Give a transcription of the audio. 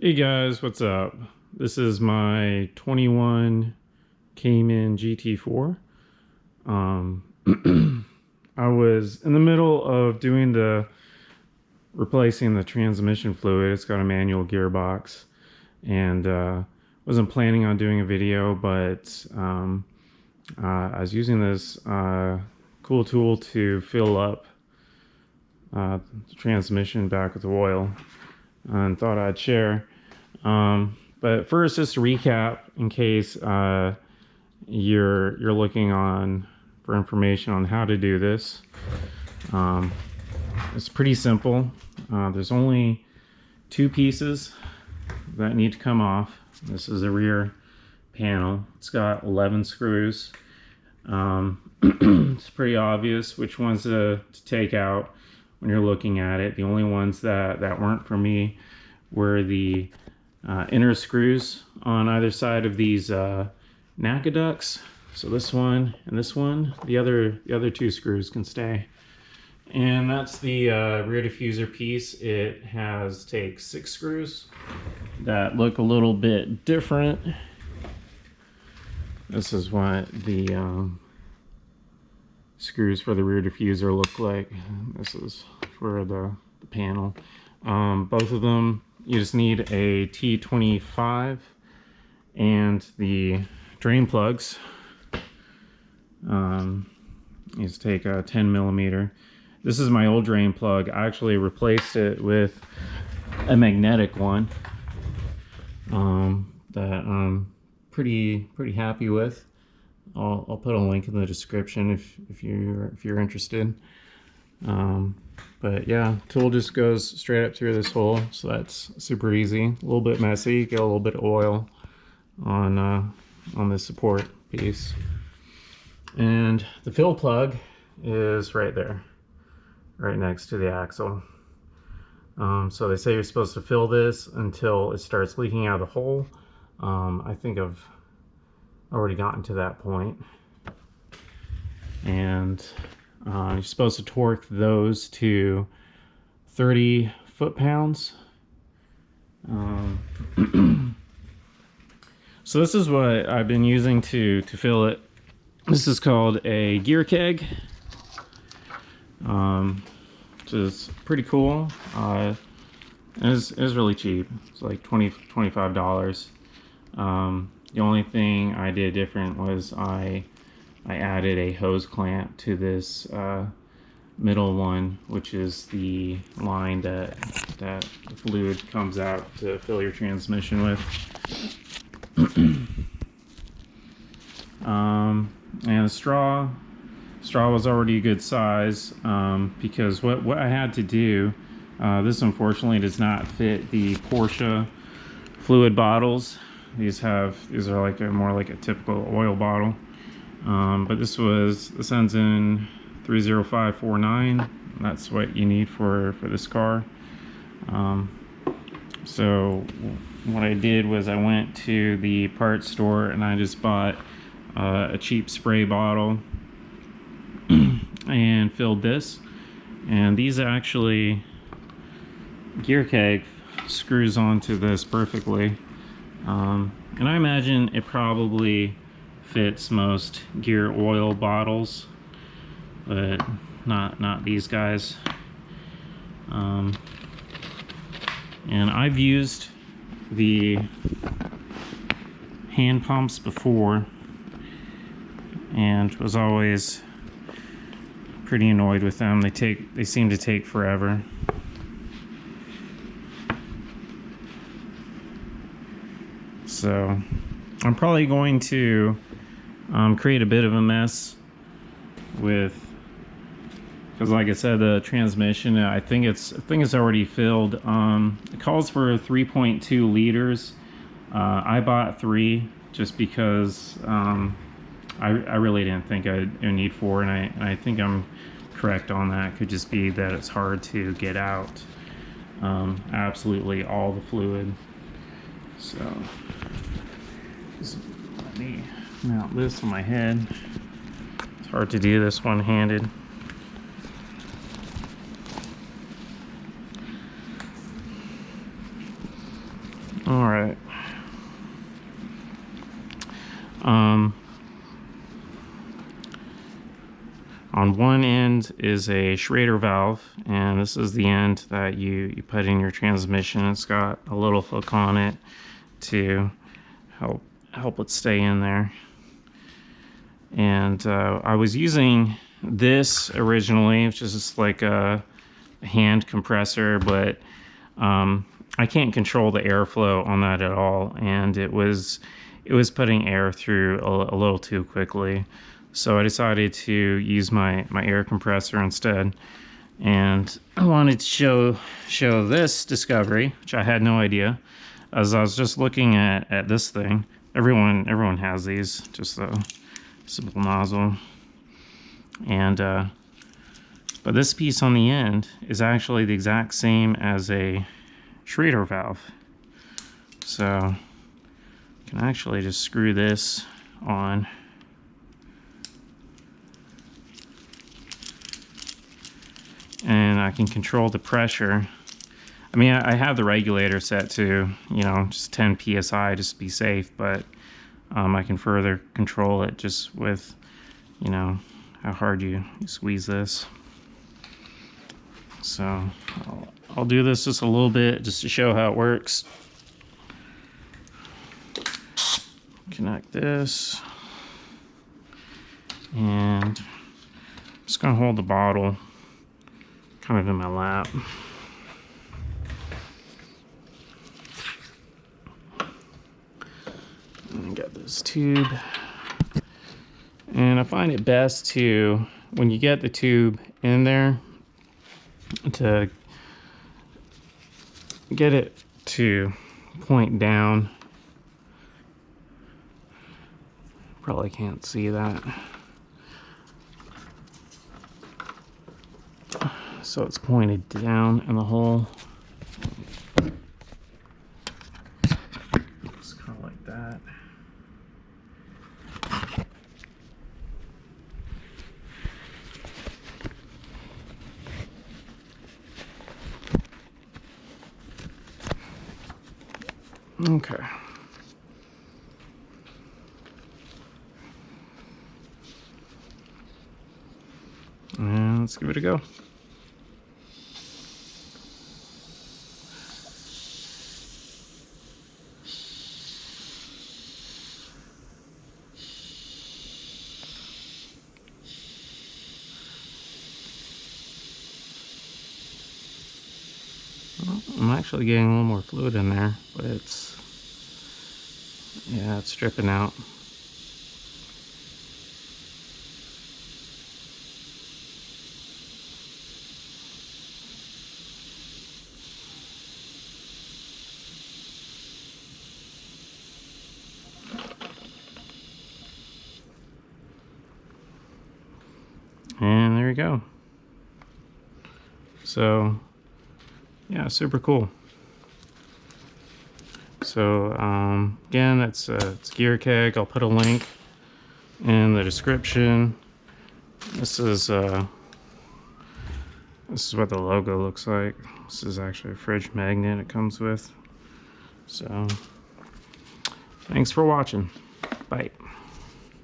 Hey guys, what's up? This is my 21 Cayman GT4. I was in the middle of doing replacing the transmission fluid. It's got a manual gearbox, and wasn't planning on doing a video, but I was using this cool tool to fill up the transmission back with oil, and thought I'd share. But first, just to recap, in case you're looking for information on how to do this. It's pretty simple. There's only two pieces that need to come off. This is the rear panel. It's got 11 screws. It's pretty obvious which ones to take out when you're looking at it. The only ones that weren't for me were the inner screws on either side of these NACA ducts. So this one and this one. The other two screws can stay. And that's the rear diffuser piece. It takes 6 screws that look a little bit different. This is what the screws for the rear diffuser look like. This is for the panel. Both of them, you just need a T25 and the drain plugs. You just take a 10 millimeter. This is my old drain plug. I actually replaced it with a magnetic one that I'm pretty happy with. I'll put a link in the description if you're interested. But yeah, tool just goes straight up through this hole, so that's super easy. A little bit messy. Get a little bit of oil on this support piece, and the fill plug is right there, right next to the axle. So they say you're supposed to fill this until it starts leaking out of the hole. I think I've already gotten to that point. And you're supposed to torque those to 30 foot-pounds. So this is what I've been using to fill it. This is called a gear keg, which is pretty cool. It was really cheap. It's like $25. The only thing I did different was I added a hose clamp to this middle one, which is the line that the fluid comes out to fill your transmission with. And the straw was already a good size, because what I had to do, this unfortunately does not fit the Porsche fluid bottles. These are like more like a typical oil bottle. But this ends in 30549. That's what you need for this car. So what I did was I went to the parts store and I just bought a cheap spray bottle and filled this. And these actually, gear keg screws onto this perfectly. And I imagine it probably fits most gear oil bottles, but not these guys. And I've used the hand pumps before and was always pretty annoyed with them. They seem to take forever. So I'm probably going to create a bit of a mess because like I said, the transmission, I think it's already filled. It calls for 3.2 liters. I bought 3 just because I really didn't think I'd need 4, and I think I'm correct on that. Could just be that it's hard to get out absolutely all the fluid. So just let me mount this on my head. It's hard to do this one-handed. All right. On one end is a Schrader valve, and this is the end that you put in your transmission. It's got a little hook on it to help it stay in there. And I was using this originally, which is just like a hand compressor, but I can't control the airflow on that at all, and it was putting air through a little too quickly. So I decided to use my air compressor instead, and I wanted to show this discovery, which I had no idea. As I was just looking at this thing, everyone has these, just a simple nozzle, and but this piece on the end is actually the exact same as a Schrader valve. So I can actually just screw this on. And I can control the pressure. I mean, I have the regulator set to, you know, just 10 psi just to be safe, but I can further control it just with, you know, how hard you squeeze this. So I'll do this just a little bit just to show how it works. Connect this, and I'm just gonna hold the bottle kind of in my lap. And got this tube, and I find it best to, when you get the tube in there, to get it to point down. Probably can't see that. So it's pointed down in the hole. Just kind of like that. Okay. And let's give it a go. Well, I'm actually getting a little more fluid in there, but it's dripping out. And there you go. So yeah, super cool. So again, it's Gear Keg. I'll put a link in the description. This is what the logo looks like. This is actually a fridge magnet it comes with. So thanks for watching. Bye.